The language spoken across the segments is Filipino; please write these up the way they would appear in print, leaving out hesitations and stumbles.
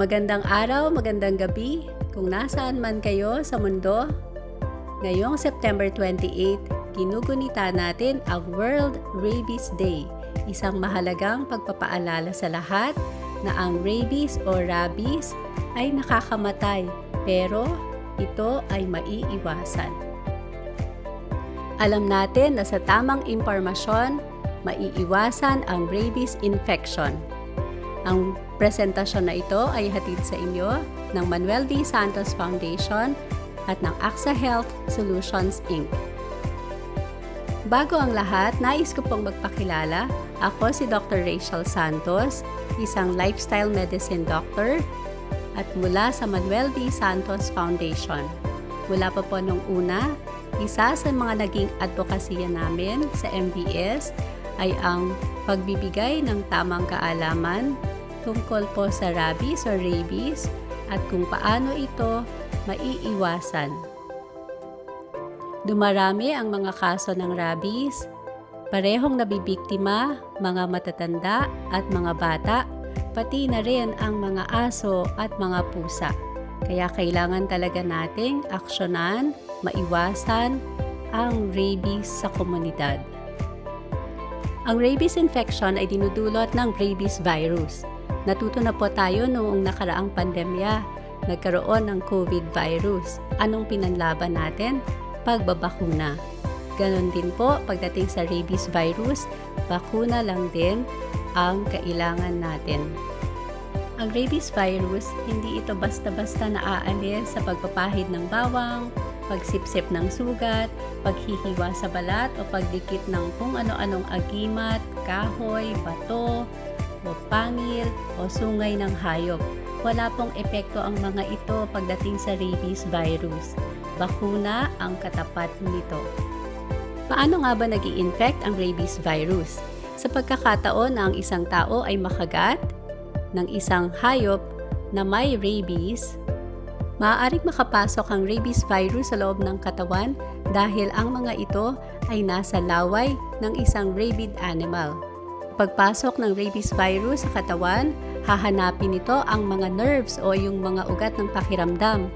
Magandang araw, magandang gabi kung nasaan man kayo sa mundo. Ngayong September 28, ginugunita natin ang World Rabies Day, isang mahalagang pagpapaalala sa lahat na ang rabies o rabies ay nakakamatay pero ito ay maiiwasan. Alam natin na sa tamang impormasyon, maiiwasan ang rabies infection. Ang presentasyon na ito ay hatid sa inyo ng Manuel D. Santos Foundation at ng AXA Health Solutions Inc. Bago ang lahat, nais ko pong magpakilala. Ako si Dr. Rachel Santos, isang lifestyle medicine doctor at mula sa Manuel D. Santos Foundation. Mula pa po nung una, isa sa mga naging advokasya namin sa MDS ay ang pagbibigay ng tamang kaalaman tungkol po sa rabies o rabies at kung paano ito maiiwasan. Dumarami ang mga kaso ng rabies, parehong nabibiktima mga matatanda at mga bata, pati na rin ang mga aso at mga pusa. Kaya kailangan talaga nating aksyonan, maiwasan ang rabies sa komunidad. Ang rabies infection ay dinudulot ng rabies virus. Natuto na po tayo noong nakaraang pandemya, nagkaroon ng COVID virus. Anong pinanlaban natin? Pagbabakuna. Ganon din po pagdating sa rabies virus, bakuna lang din ang kailangan natin. Ang rabies virus, hindi ito basta-basta naaalis sa pagpapahid ng bawang, pagsipsip ng sugat, paghihiwa sa balat o pagdikit ng kung ano-anong agimat, kahoy, bato, o pangil o sungay ng hayop. Wala pong epekto ang mga ito pagdating sa rabies virus. Bakuna ang katapat nito. Paano nga ba nag-i-infect ang rabies virus? Sa pagkakataon na ang isang tao ay makagat ng isang hayop na may rabies, maaaring makapasok ang rabies virus sa loob ng katawan dahil ang mga ito ay nasa laway ng isang rabid animal. Pagpasok ng rabies virus sa katawan, hahanapin nito ang mga nerves o yung mga ugat ng pakiramdam.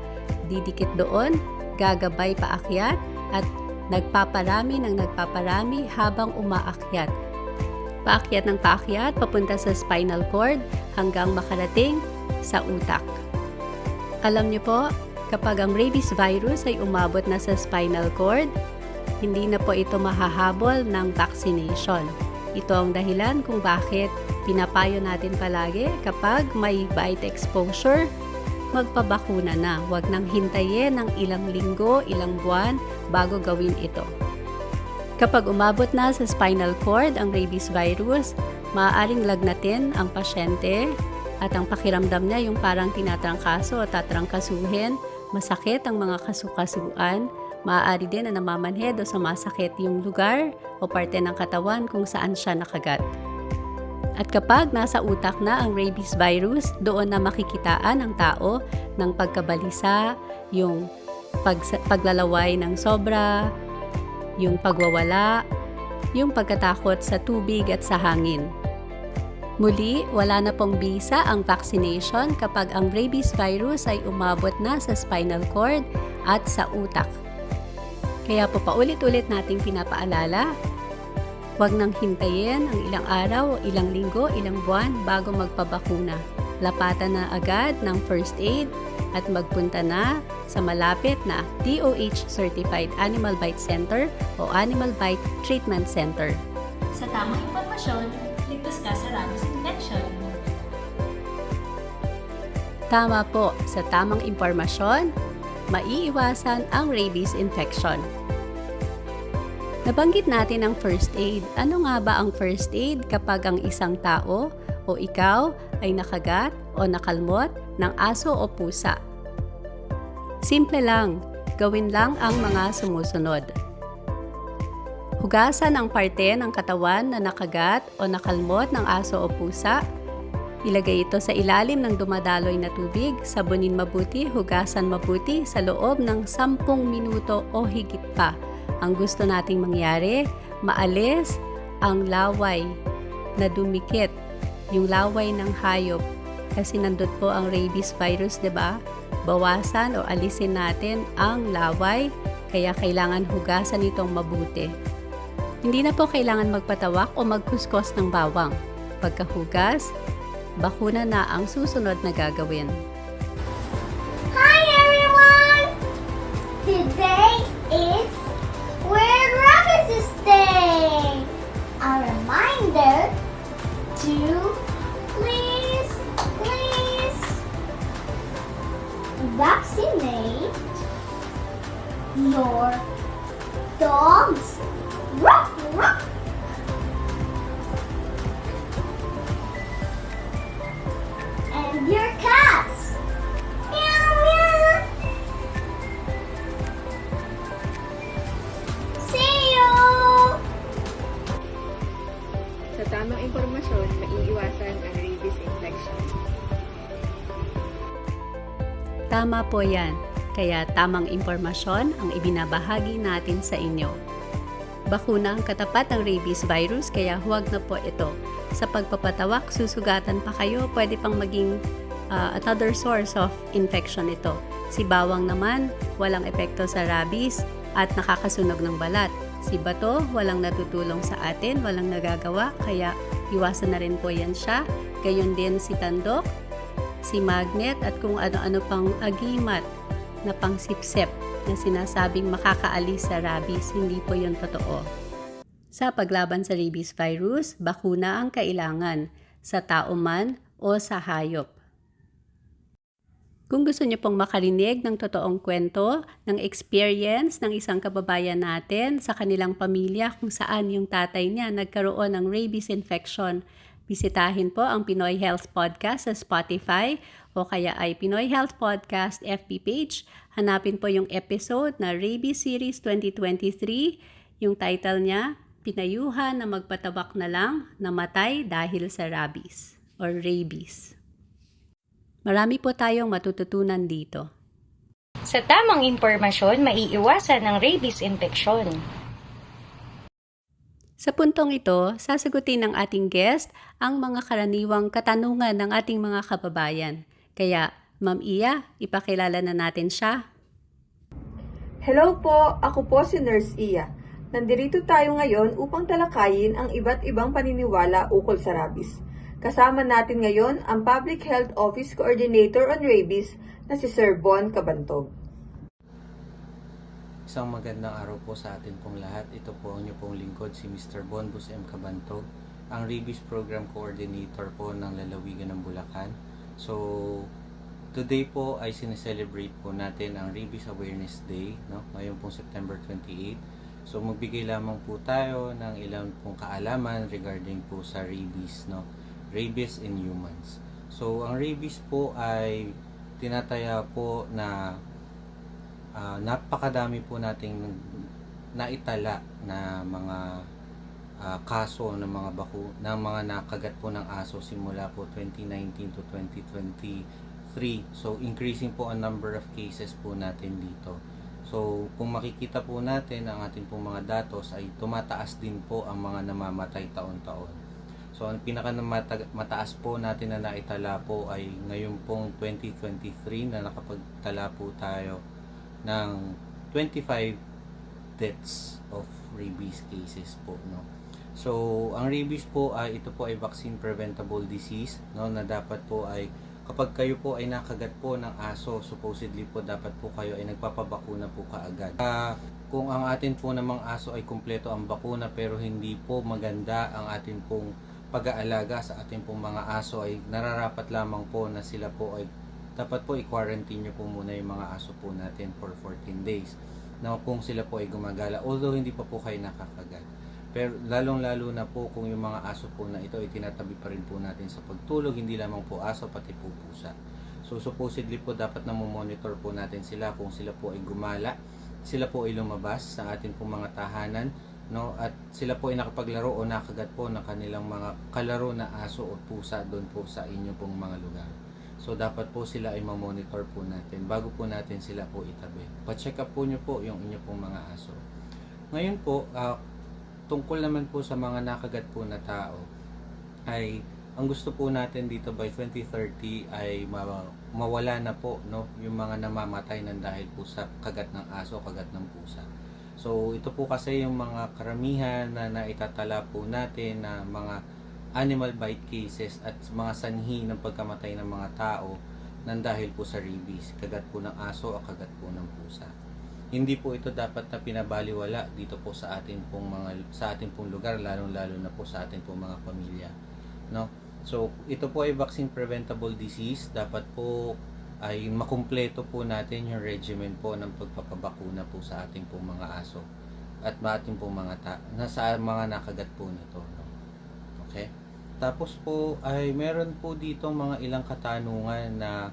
Didikit doon, gagabay paakyat at nagpaparami ng nagpaparami habang umaakyat. Paakyat ng paakyat papunta sa spinal cord hanggang makarating sa utak. Alam niyo po, kapag ang rabies virus ay umabot na sa spinal cord, hindi na po ito mahahabol ng vaccination. Ito ang dahilan kung bakit pinapayo natin palagi kapag may bite exposure, magpabakuna na. Huwag nang hintayin ng ilang linggo, ilang buwan bago gawin ito. Kapag umabot na sa spinal cord ang rabies virus, maaaring lagnatin ang pasyente at ang pakiramdam niya yung parang tinatrangkaso o tatrangkasuhin, masakit ang mga kasukasuan, maaari din na namamanhid o sumasakit yung lugar o parte ng katawan kung saan siya nakagat. At kapag nasa utak na ang rabies virus, doon na makikitaan ang tao ng pagkabalisa, yung paglalaway ng sobra, yung pagwawala, yung pagkatakot sa tubig at sa hangin. Muli, wala na pong bisa ang vaccination kapag ang rabies virus ay umabot na sa spinal cord at sa utak. Kaya po paulit-ulit nating pinapaalala, huwag nang hintayin ang ilang araw, ilang linggo, ilang buwan bago magpabakuna. Lapatan na agad ng first aid at magpunta na sa malapit na DOH Certified Animal Bite Center o Animal Bite Treatment Center. Sa tamang impormasyon, ligtas ka sa rabies infection. Tama po, sa tamang impormasyon, maiiwasan ang rabies infection. Nabanggit natin ang first aid. Ano nga ba ang first aid kapag ang isang tao o ikaw ay nakagat o nakalmot ng aso o pusa? Simple lang, gawin lang ang mga sumusunod. Hugasan ang parte ng katawan na nakagat o nakalmot ng aso o pusa. Ilagay ito sa ilalim ng dumadaloy na tubig, sabunin mabuti, hugasan mabuti sa loob ng 10 minuto o higit pa. Ang gusto nating mangyari, maalis ang laway na dumikit, yung laway ng hayop Kasi nandun po ang rabies virus, di ba? Bawasan o alisin natin ang laway, kaya kailangan hugasan itong mabuti. Hindi na po kailangan magpatawak o magkuskos ng bawang. Pagkahugas, bakuna na ang susunod na gagawin. Hi everyone! Today is World Rabies Day! A reminder to please vaccinate your dogs. Ruff, ruff. And your cats. Meow, meow. See you! Sa tamang impormasyon, maiiwasan ang rabies infection. Tama po yan. Kaya tamang impormasyon ang ibinabahagi natin sa inyo. Bakuna ang katapat ng rabies virus, kaya huwag na po ito. Sa pagpapatawak, susugatan pa kayo, pwede pang maging another source of infection ito. Si bawang naman, walang epekto sa rabies at nakakasunog ng balat. Si bato, walang natutulong sa atin, walang nagagawa, kaya iwasan na rin po yan siya. Gayon din si tandok, si magnet at kung ano-ano pang agimat na pangsipsip na sinasabing makakaalis sa rabies, hindi po yun totoo. Sa paglaban sa rabies virus, bakuna ang kailangan sa tao man o sa hayop. Kung gusto niyo pong makarinig ng totoong kwento, ng experience ng isang kababayan natin sa kanilang pamilya kung saan yung tatay niya nagkaroon ng rabies infection, bisitahin po ang Pinoy Health Podcast sa Spotify o kaya ay Pinoy Health Podcast FB page. Hanapin po yung episode na Rabies Series 2023. Yung title niya, Pinayuhan na magpatabak na lang, namatay dahil sa rabies or rabies. Marami po tayong matututunan dito. Sa tamang impormasyon, maiiwasan ang rabies infection. Sa puntong ito, sasagutin ng ating guest ang mga karaniwang katanungan ng ating mga kababayan. Kaya, Ma'am Iya, ipakilala na natin siya. Hello po, ako po si Nurse Iya. Nandirito tayo ngayon upang talakayin ang iba't ibang paniniwala ukol sa rabies. Kasama natin ngayon ang Public Health Office Coordinator on Rabies na si Sir Bon Cabantog. Isang magandang araw po sa atin pong lahat. Ito po ang inyong pong lingkod, si Mr. Bon Bus M. Cabantog, ang Rabies Program Coordinator po ng Lalawigan ng Bulacan. So, today po ay sineselebrate po natin ang Rabies Awareness Day, no? Ngayon pong September 28. So, magbigay lamang po tayo ng ilang pong kaalaman regarding po sa rabies, no? Rabies in humans. So, ang rabies po ay tinataya po na napakadami po nating naitala na mga kaso ng mga nakagat po ng aso simula po 2019 to 2023. So increasing po ang number of cases po natin dito. So kung makikita po natin ang ating pong mga datos ay tumataas din po ang mga namamatay taon-taon. So ang pinakamataas po natin na naitala po ay ngayon pong 2023 na nakapagtala po tayo ng 25 deaths of rabies cases po, no. So ang rabies po ay ito po ay vaccine preventable disease, no, na dapat po ay kapag kayo po ay nakagat po ng aso, supposedly po dapat po kayo ay nagpapabakuna po kaagad. Kung ang atin po namang aso ay kumpleto ang bakuna pero hindi po maganda ang atin pong pag-aalaga sa ating pong mga aso, ay nararapat lamang po na sila po ay dapat po i-quarantine nyo po muna yung mga aso po natin for 14 days. Na kung sila po ay gumagala, although hindi pa po kayo nakakagat. Pero lalong-lalo na po kung yung mga aso po na ito ay tinatabi pa rin po natin sa pagtulog, hindi lamang po aso, pati po pusa. So supposedly po dapat na monitor po natin sila kung sila po ay gumala, sila po ay lumabas sa atin pong mga tahanan, no, at sila po ay nakapaglaro o nakagat po ng kanilang mga kalaro na aso o pusa doon po sa inyo pong mga lugar. So dapat po sila ay ma-monitor po natin bago po natin sila po itabi. Pa-check up po nyo po yung inyo pong mga aso. Ngayon po, tungkol naman po sa mga nakagat po na tao, ay ang gusto po natin dito by 2030 ay mawala na po, no, yung mga namamatay ng dahil po sa kagat ng aso, kagat ng pusa. So ito po kasi yung mga karamihan na naitatala po natin na mga animal bite cases at mga sanhi ng pagkamatay ng mga tao ng dahil po sa rabies, kagat po ng aso o kagat po ng pusa. Hindi po ito dapat na pinabaliwala dito po sa ating pong lugar, lalong-lalo na po sa ating pong mga pamilya, no? So ito po ay vaccine preventable disease. Dapat po ay makumpleto po natin yung regimen po ng pagpapabakuna po sa ating pong mga aso at ating pong mga mga nakagat po nito, no? Okay? Tapos po ay meron po dito mga ilang katanungan na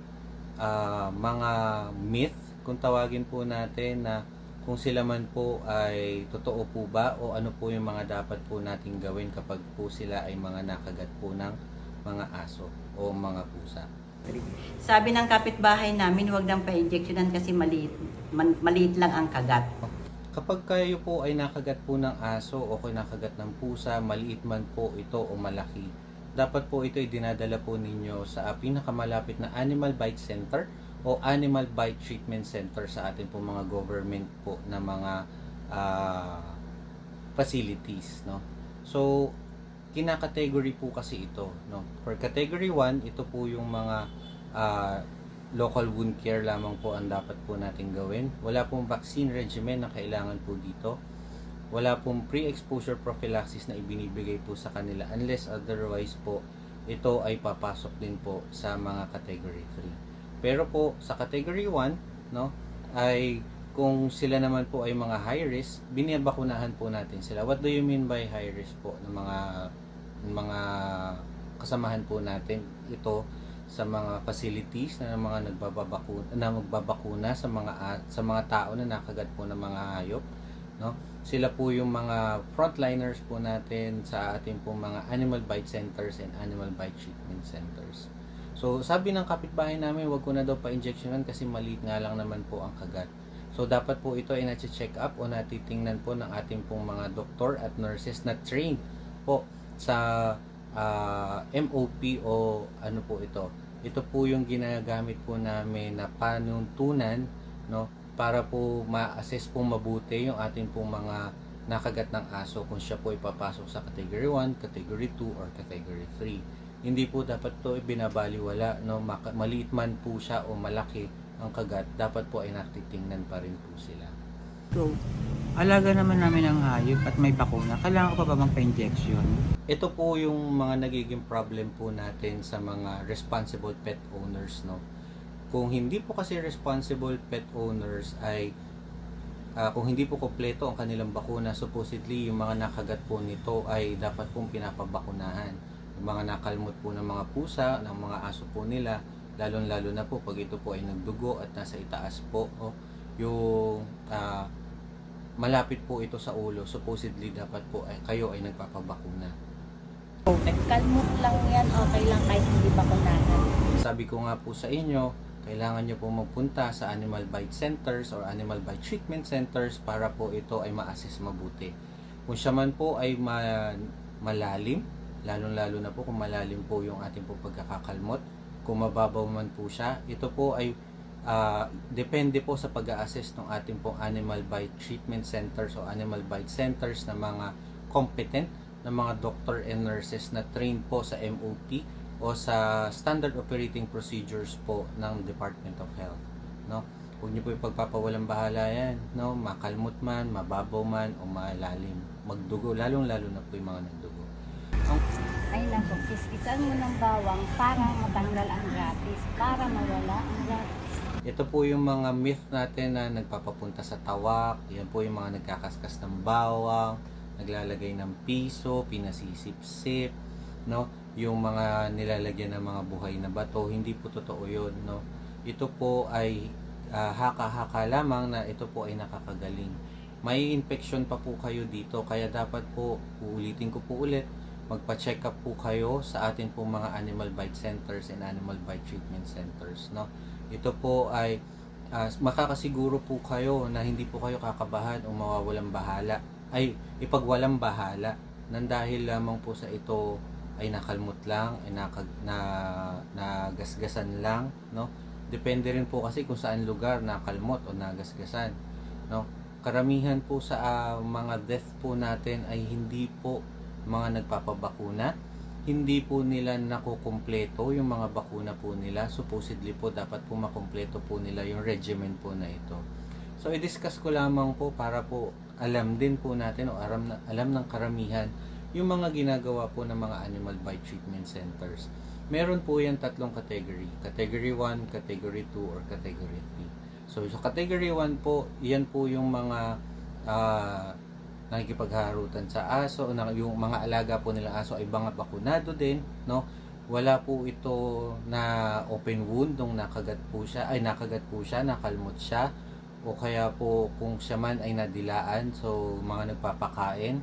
mga myth, kung tawagin po natin, na kung sila man po ay totoo po ba o ano po yung mga dapat po nating gawin kapag po sila ay mga nakagat po ng mga aso o mga pusa. Sabi ng kapitbahay namin, huwag nang pa-injectionan kasi maliit lang ang kagat. Kapag kayo po ay nakagat po ng aso o nakagat ng pusa, maliit man po ito o malaki, dapat po ito ay dinadala po ninyo sa pinakamalapit na Animal Bite Center o Animal Bite Treatment Center sa ating po mga government po na mga facilities, no? So kinakategory po kasi ito, no? For category 1, ito po yung mga local wound care lamang po ang dapat po natin gawin. Wala pong vaccine regimen na kailangan po dito. Wala pong pre-exposure prophylaxis na ibinibigay po sa kanila unless otherwise po ito ay papasok din po sa mga category 3. Pero po sa category 1, no, ay kung sila naman po ay mga high risk, binibakunahan po natin sila. What do you mean by high risk po ng mga kasamahan po natin ito sa mga facilities na magbabakuna sa mga tao na nakagat po ng mga hayop, no? Sila po yung mga frontliners po natin sa ating po mga animal bite centers and animal bite treatment centers. So sabi ng kapitbahay namin, wag ko na daw pa-injectionan kasi maliit nga lang naman po ang kagat. So dapat po ito ay na-check up o natitingnan po ng ating pong mga doktor at nurses na trained po sa MOP o ano po ito. Ito po yung ginagamit po namin na panuntunan, no, para po ma-assess po mabuti yung ating pong mga nakagat ng aso kung siya po ipapasok sa category 1, category 2 or category 3. Hindi po dapat to binabaliwala, no, maliit man po siya o malaki ang kagat, dapat po ay natitingnan pa rin po sila. So, alaga naman namin ang hayop at may bakuna. Kailangan ko pa ba magpa-injection? Ito po yung mga nagiging problem po natin sa mga responsible pet owners, no. Kung hindi po kasi responsible pet owners ay kung hindi po kompleto ang kanilang bakuna, supposedly yung mga nakagat po nito ay dapat pong pinapabakunahan. Yung mga nakalmot po ng mga pusa, ng mga aso po nila, lalong-lalo na po pag ito po ay nagdugo at nasa itaas po, yung malapit po ito sa ulo, supposedly dapat po ay kayo ay nagpapabakuna. Kalmot lang yan, okay lang kahit hindi bakunahan. Sabi ko nga po sa inyo, kailangan nyo po magpunta sa animal bite centers or animal bite treatment centers para po ito ay ma-assess mabuti. Kung siya man po ay malalim, lalong-lalo na po kung malalim po yung ating po pagkakakalmot, kung mababaw man po siya, ito po ay depende po sa pag-a-assess ng ating pong animal bite treatment centers o animal bite centers na mga competent na mga doctor and nurses na trained po sa MOP o sa standard operating procedures po ng Department of Health, no? Huwag niyo po ipagpapawalang bahala yan, no? Makalmot man, mababaw man o malalim, magdugo, lalong-lalo na po yung mga nagdugo. Ay nako, kiskisan mo ng bawang para matanggal ang gratis, para mawala ang gratis. Ito po yung mga myth natin na nagpapapunta sa tawak, yan po yung mga nagkakaskas ng bawang, naglalagay ng piso, pinasisip-sip, no? Yung mga nilalagyan ng mga buhay na bato, hindi po totoo yun, no? Ito po ay haka-haka lamang na ito po ay nakakagaling. May infection pa po kayo dito, kaya dapat po, uulitin ko po ulit, magpa-check up po kayo sa atin po mga animal bite centers and animal bite treatment centers, no? Ito po ay makakasiguro po kayo na hindi po kayo kakabahan o mawawalang bahala, ay ipagwalang bahala nang dahil lamang po sa ito ay nakalmot lang, ay nagasgasan lang, no? Depende rin po kasi kung saan lugar nakalmot o nagasgasan, no? Karamihan po sa mga death po natin ay hindi po mga nagpapabakuna, hindi po nila nakukumpleto yung mga bakuna po nila. Supposedly po dapat po makumpleto po nila yung regimen po na ito. So i-discuss ko lamang po para po alam din po natin o alam ng karamihan yung mga ginagawa po ng mga animal bite treatment centers. Meron po yan tatlong category. Category 1, Category 2, or Category 3. So sa Category 1 po, yan po yung mga nakikipagharutan sa aso, yung mga alaga po nila aso ay mga bakunado din, no? Wala po ito na open wound nung nakagat po siya, nakalmot siya, o kaya po kung siya man ay nadilaan, so mga nagpapakain,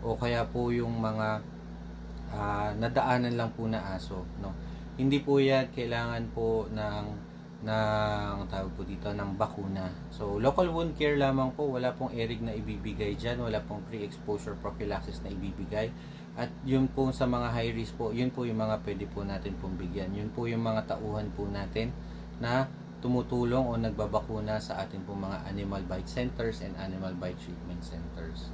o kaya po yung mga nadaanan lang po na aso, no? Hindi po yan kailangan po ng tawag po dito ng bakuna. So local wound care lamang po, wala pong ERIG na ibibigay dyan, wala pong pre-exposure prophylaxis na ibibigay. At yun po sa mga high risk po, yun po yung mga pwede po natin pong bigyan. Yun po yung mga tauhan po natin na tumutulong o nagbabakuna sa ating po mga animal bite centers and animal bite treatment centers.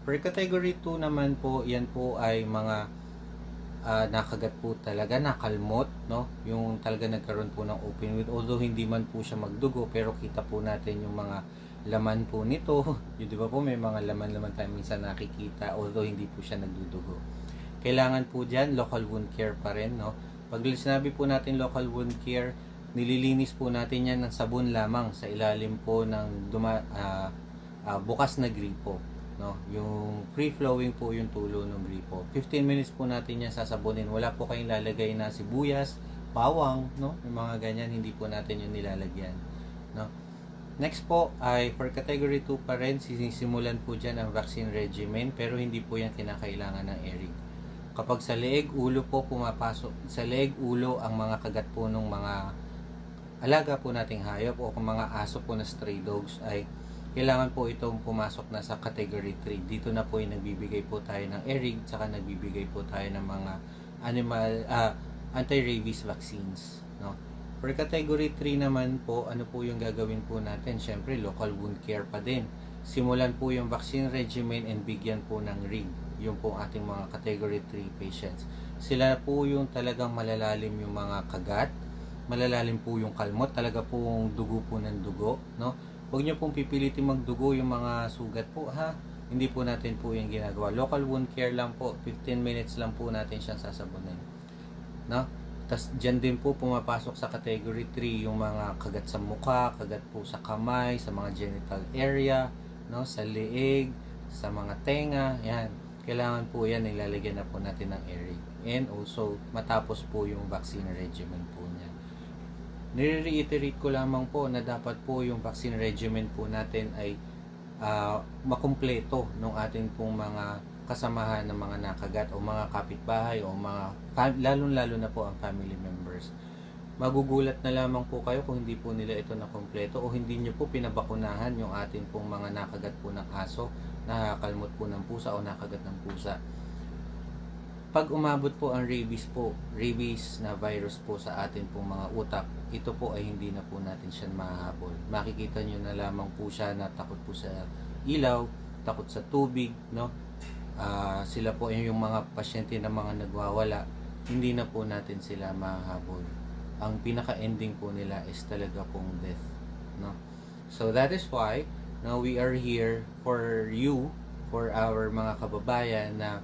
Per category 2 naman po, yan po ay mga nakagat po talaga, nakalmot, no? Yung talaga nagkaroon po ng open wound, although hindi man po siya magdugo, pero kita po natin yung mga laman po nito. Yung di ba po may mga laman tayo minsan nakikita, although hindi po siya nagdudugo. Kailangan po dyan local wound care pa rin, no? Pag sinabi po natin local wound care, nililinis po natin yan ng sabon lamang sa ilalim po ng bukas na gripo, no? Yung free flowing po yung tulo ng gripo. 15 minutes po natin yan sasabunin. Wala po kayong lalagay na sibuyas, bawang, no? Yung mga ganyan, hindi po natin yung nilalagyan, no? Next po ay for category 2 pa rin, sinisimulan po dyan ang vaccine regimen, pero hindi po yan kinakailangan ng ERIG. Kapag sa leeg, ulo po pumapasok, sa leeg, ulo ang mga kagat po ng mga alaga po nating hayop o kung mga aso po na stray dogs, ay kailangan po itong pumasok na sa category 3. Dito na po yung nagbibigay po tayo ng ERIG, tsaka nagbibigay po tayo ng mga anti-rabies vaccines, no? For category 3 naman po, ano po yung gagawin po natin? Syempre, local wound care pa din. Simulan po yung vaccine regimen and bigyan po ng RIG. Yung po ating mga category 3 patients. Sila po yung talagang malalalim yung mga kagat, malalalim po yung kalmot, talaga pong dugo po ng dugo, no? Huwag nyo pong pipilitin magdugo yung mga sugat po, ha? Hindi po natin po yung ginagawa. Local wound care lang po, 15 minutes lang po natin siyang sasabunin, no? Tapos dyan din po pumapasok sa category 3 yung mga kagat sa mukha, kagat po sa kamay, sa mga genital area, no? Sa leeg, sa mga tenga, yan. Kailangan po yan, nilalagyan na po natin ng ERIG. And also, matapos po yung vaccine regimen po niya. Nire-reiterate ko lamang po na dapat po yung vaccine regimen po natin ay makumpleto ng ating pong mga kasamahan ng mga nakagat o mga kapitbahay o mga lalong-lalo na po ang family members. Magugulat na lamang po kayo kung hindi po nila ito nakumpleto o hindi nyo po pinabakunahan yung ating pong mga nakagat po ng aso, nakakalmot po ng pusa o nakagat ng pusa. Pag umabot po ang rabies na virus po sa atin pong mga utak, ito po ay hindi na po natin siya mahahabol. Makikita nyo na lamang po siya na takot po sa ilaw, takot sa tubig, no? Sila po yung mga pasyente na mga nagwawala, hindi na po natin sila mahahabol. Ang pinaka-ending po nila is talaga pong death, no? So that is why now we are here for you, for our mga kababayan na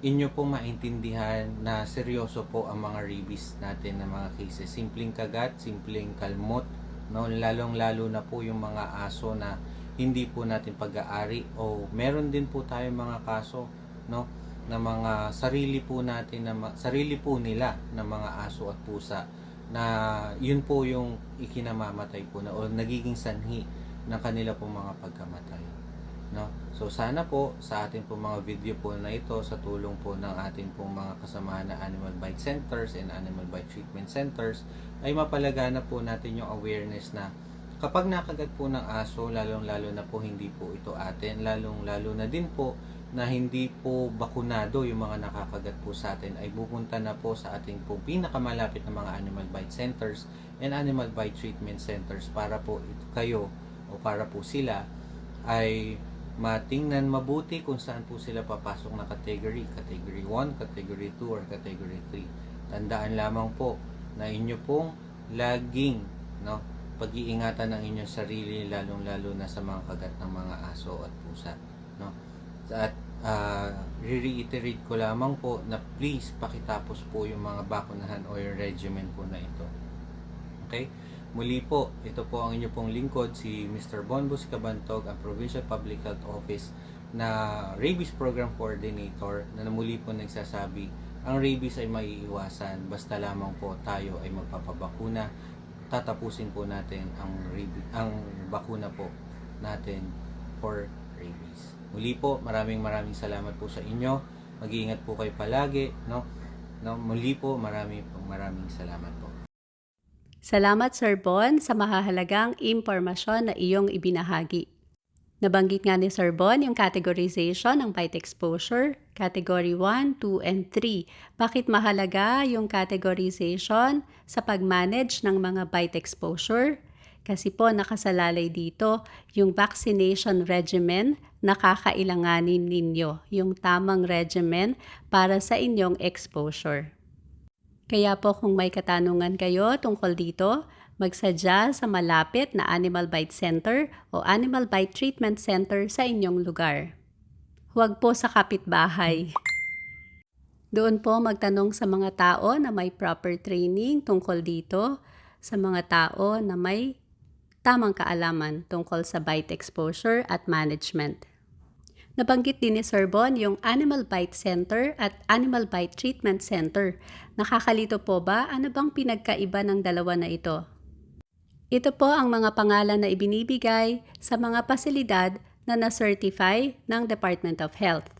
inyo po maintindihan na seryoso po ang mga rabies natin na mga cases. Simpleng kagat, simpleng kalmot, no? Lalong-lalo na po yung mga aso na hindi po natin pag-aari o meron din po tayo mga kaso, no, na mga sarili po nila na mga aso at pusa na yun po yung ikinamamatay po na o nagiging sanhi ng kanila po mga pagkamatay, no? So sana po sa ating po mga video po na ito, sa tulong po ng ating pong mga kasamahan na animal bite centers and animal bite treatment centers, ay mapalagana po natin yung awareness na kapag nakagat po ng aso, lalong-lalo na po hindi po ito atin, lalong-lalo na din po na hindi po bakunado yung mga nakakagat po sa atin ay pupunta na po sa ating po pinakamalapit na mga animal bite centers and animal bite treatment centers para po kayo o para po sila ay matingnan mabuti kung saan po sila papasok na category 1, category 2, or category 3. Tandaan lamang po na inyo pong laging pag-iingatan ng inyong sarili, lalong-lalo na sa mga kagat ng mga aso at pusa. At re-reiterate ko lamang po na please pakitapos po yung mga bakunahan o yung regimen po na ito. Okay? Muli po, ito po ang inyo pong lingkod, si Mr. Bonbos Cabantog, ang Provincial Public Health Office na Rabies Program Coordinator, na muli po nagsasabi, ang rabies ay maiiwasan basta lamang po tayo ay magpapabakuna. Tatapusin po natin ang bakuna po natin for rabies. Muli po, maraming salamat po sa inyo. Mag-iingat po kayo palagi, Muli po, maraming salamat po. Salamat Sir Bon sa mahahalagang impormasyon na iyong ibinahagi. Nabanggit nga ni Sir Bon yung categorization ng bite exposure, category 1, 2, and 3. Bakit mahalaga yung categorization sa pag-manage ng mga bite exposure? Kasi po nakasalalay dito yung vaccination regimen na kakailanganin ninyo, yung tamang regimen para sa inyong exposure. Kaya po kung may katanungan kayo tungkol dito, magsadya sa malapit na Animal Bite Center o Animal Bite Treatment Center sa inyong lugar. Huwag po sa kapitbahay. Doon po magtanong sa mga tao na may proper training tungkol dito, sa mga tao na may tamang kaalaman tungkol sa bite exposure at management. Nabanggit din ni Sir Bon yung Animal Bite Center at Animal Bite Treatment Center. Nakakalito po ba? Ano bang pinagkaiba ng dalawa na ito? Ito po ang mga pangalan na ibinibigay sa mga pasilidad na na-certify ng Department of Health.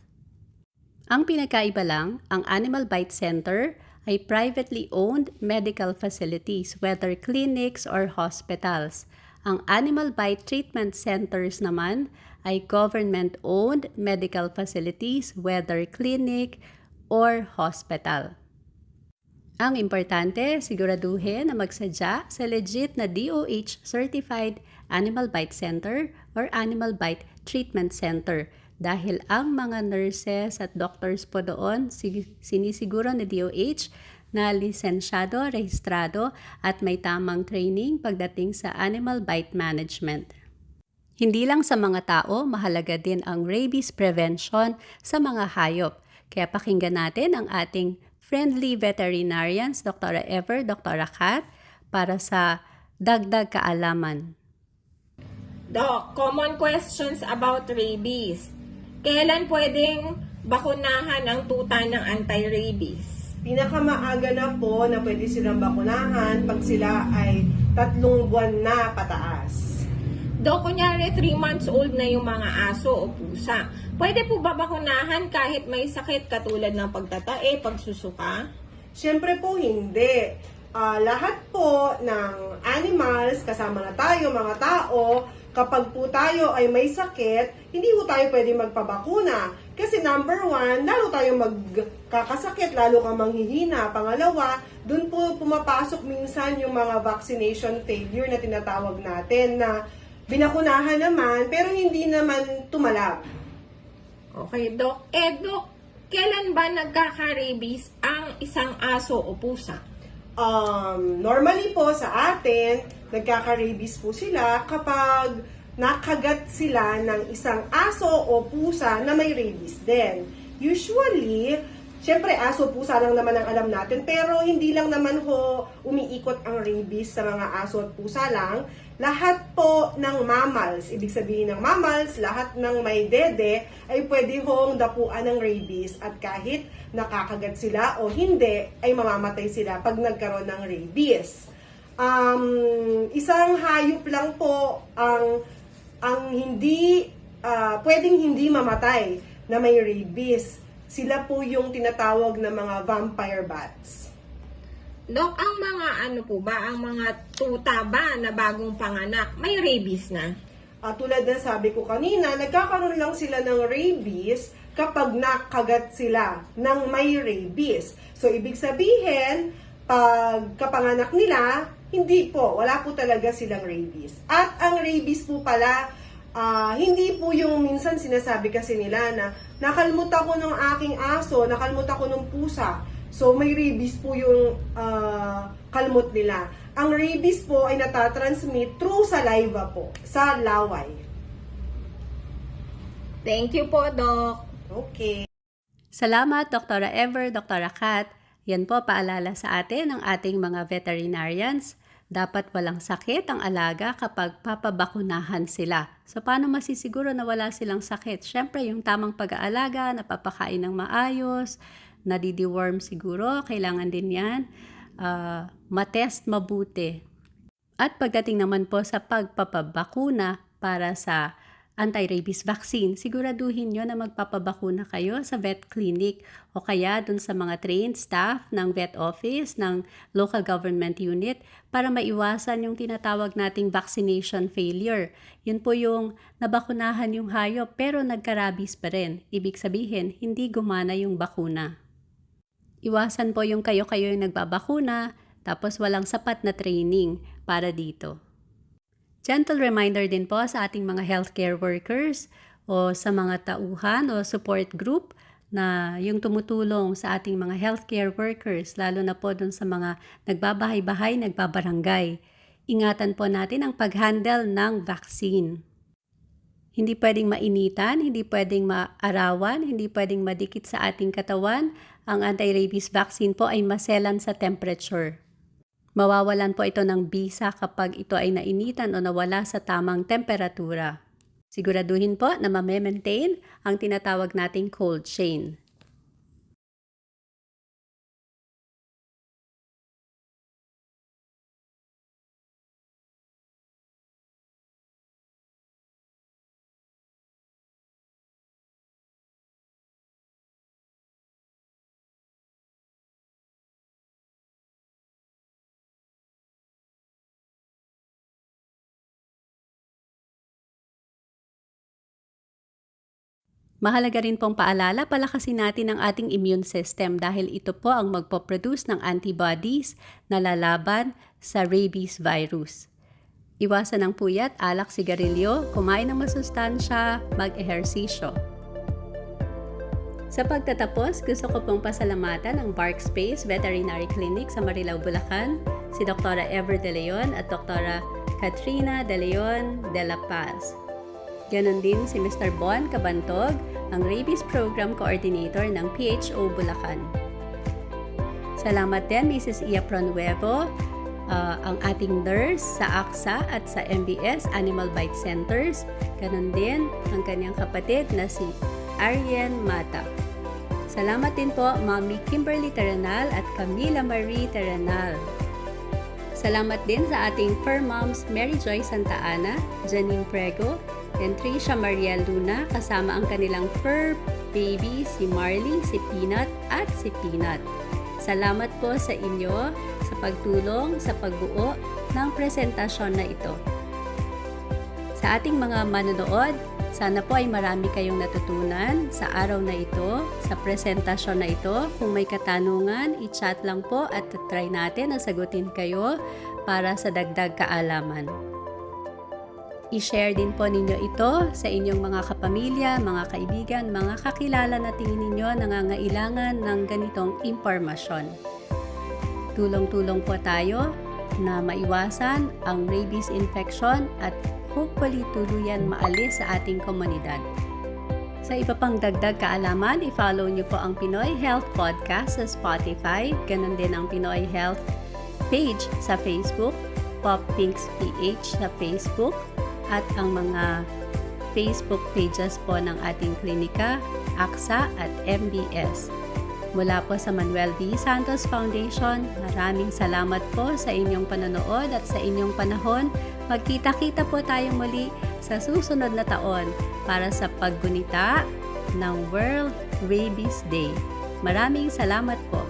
Ang pinagkaiba lang, ang Animal Bite Center ay privately owned medical facilities, whether clinics or hospitals. Ang Animal Bite Treatment Centers naman ay government-owned medical facilities, whether clinic or hospital. Ang importante, siguraduhin na magsadya sa legit na DOH-certified Animal Bite Center or Animal Bite Treatment Center dahil ang mga nurses at doctors po doon sinisiguro ni DOH na lisensyado, rehistrado at may tamang training pagdating sa animal bite management. Hindi lang sa mga tao, mahalaga din ang rabies prevention sa mga hayop. Kaya pakinggan natin ang ating friendly veterinarians, Dr. Ever, Dr. Kat, para sa dagdag kaalaman. Doc, common questions about rabies. Kailan pwedeng bakunahan ang tuta ng anti-rabies? Pinakamaaga na po na pwede silang bakunahan pag sila ay 3 buwan na pataas. Doc, kunyari 3 months old na yung mga aso o pusa. Pwede po ba bakunahan kahit may sakit katulad ng pagtatae, pagsusuka? Siyempre po hindi. Lahat po ng animals, kasama na tayo, mga tao, kapag po tayo ay may sakit, hindi po tayo pwede magpabakuna. Kasi number 1, lalo tayo magkakasakit, lalo kang manghihina. Pangalawa, dun po pumapasok minsan yung mga vaccination failure na tinatawag natin na binakunahan naman pero hindi naman tumalab. Okay, Doc. Doc, kailan ba nagkaka-rabies ang isang aso o pusa? Normally po sa atin, nagkaka-rabies po sila kapag nakagat sila ng isang aso o pusa na may rabies din. Usually, syempre aso, pusa lang naman ang alam natin, pero hindi lang naman ho umiikot ang rabies sa mga aso at pusa lang. Lahat po ng mammals, ibig sabihin ng mammals, lahat ng may dede ay pwede hong dapuan ng rabies at kahit nakakagat sila o hindi, ay mamamatay sila pag nagkaroon ng rabies. Isang hayop lang po ang hindi, pwedeng hindi mamatay na may rabies. Sila po yung tinatawag na mga vampire bats. Dok, ang mga ang mga tuta ba na bagong panganak, may rabies na? Tulad na sabi ko kanina, nagkakaroon lang sila ng rabies kapag nakagat sila ng may rabies. So, ibig sabihin, pag kapanganak nila, wala po talaga silang rabies. At ang rabies po pala, hindi po yung minsan sinasabi kasi nila na nakalmot ako ng aking aso, nakalmot ako ng pusa. So, may rabies po yung kalmot nila. Ang rabies po ay natatransmit through saliva po, sa laway. Thank you po, Doc. Okay. Salamat, Dr. Ever, Dr. Kat. Yan po paalala sa atin ng ating mga veterinarians. Dapat walang sakit ang alaga kapag papabakunahan sila. So, paano masisiguro na wala silang sakit? Siyempre, yung tamang pag-aalaga, napapakain ng maayos, nadideworm siguro, kailangan din yan. Matest mabuti. At pagdating naman po sa pagpapabakuna para sa anti-rabies vaccine, siguraduhin nyo na magpapabakuna kayo sa vet clinic o kaya dun sa mga trained staff ng vet office, ng local government unit para maiwasan yung tinatawag nating vaccination failure. Yun po yung nabakunahan yung hayop pero nagka-rabies pa rin. Ibig sabihin, hindi gumana yung bakuna. Iwasan po yung kayo-kayo yung nagbabakuna tapos walang sapat na training para dito. Gentle reminder din po sa ating mga healthcare workers o sa mga tauhan o support group na yung tumutulong sa ating mga healthcare workers, lalo na po dun sa mga nagbabahay-bahay, nagbabarangay. Ingatan po natin ang pag-handle ng vaccine. Hindi pwedeng mainitan, hindi pwedeng maarawan, hindi pwedeng madikit sa ating katawan. Ang anti-rabies vaccine po ay maselan sa temperature. Mawawalan po ito ng bisa kapag ito ay nainitan o nawala sa tamang temperatura. Siguraduhin po na ma-maintain ang tinatawag nating cold chain. Mahalaga rin pong paalala, palakasin natin ang ating immune system dahil ito po ang magpo-produce ng antibodies na lalaban sa rabies virus. Iwasan ang puyat, alak, sigarilyo, kumain ng masustansya, mag-ehersisyo. Sa pagtatapos, gusto ko pong pasalamatan ang Bark Space Veterinary Clinic sa Marilao, Bulacan, si Dr. Ever De Leon at Dr. Katrina De Leon de la Paz. Ganon din si Mr. Bon Cabantog, ang Rabies Program Coordinator ng PHO Bulacan. Salamat din Mrs. Ia Pronuevo, ang ating nurse sa AXA at sa MBS Animal Bite Centers. Ganon din ang kanyang kapatid na si Ariane Mata. Salamat din po Mami Kimberly Terrenal at Camila Marie Terrenal. Salamat din sa ating fur moms Mary Joy Santa Ana, Janine Prego, and Tricia Maria Luna kasama ang kanilang fur baby si Marley, si Peanut at si Peanut. Salamat po sa inyo sa pagtulong sa pagbuo ng presentasyon na ito. Sa ating mga manonood, sana po ay marami kayong natutunan sa araw na ito, sa presentasyon na ito. Kung may katanungan, i-chat lang po at try natin na sagutin kayo para sa dagdag kaalaman. I-share din po ninyo ito sa inyong mga kapamilya, mga kaibigan, mga kakilala na tingin ninyo nangangailangan ng ganitong impormasyon. Tulong-tulong po tayo na maiwasan ang rabies infection at hopefully tuluyan maalis sa ating komunidad. Sa iba pang dagdag kaalaman, i-follow nyo po ang Pinoy Health Podcast sa Spotify, ganun din ang Pinoy Health page sa Facebook, Pop Pinks PH sa Facebook, at ang mga Facebook pages po ng ating klinika, AXA at MBS. Mula po sa Manuel V. Santos Foundation, maraming salamat po sa inyong panonood at sa inyong panahon. Magkita-kita po tayo muli sa susunod na taon para sa paggunita ng World Rabies Day. Maraming salamat po.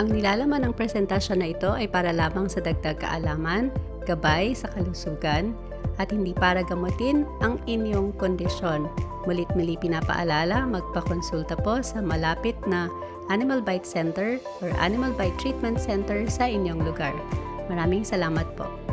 Ang nilalaman ng presentasyon na ito ay para lamang sa dagdag kaalaman, gabay sa kalusugan, at hindi para gamutin ang inyong kondisyon. Mulit-muli pinapaalala, magpakonsulta po sa malapit na Animal Bite Center or Animal Bite Treatment Center sa inyong lugar. Maraming salamat po.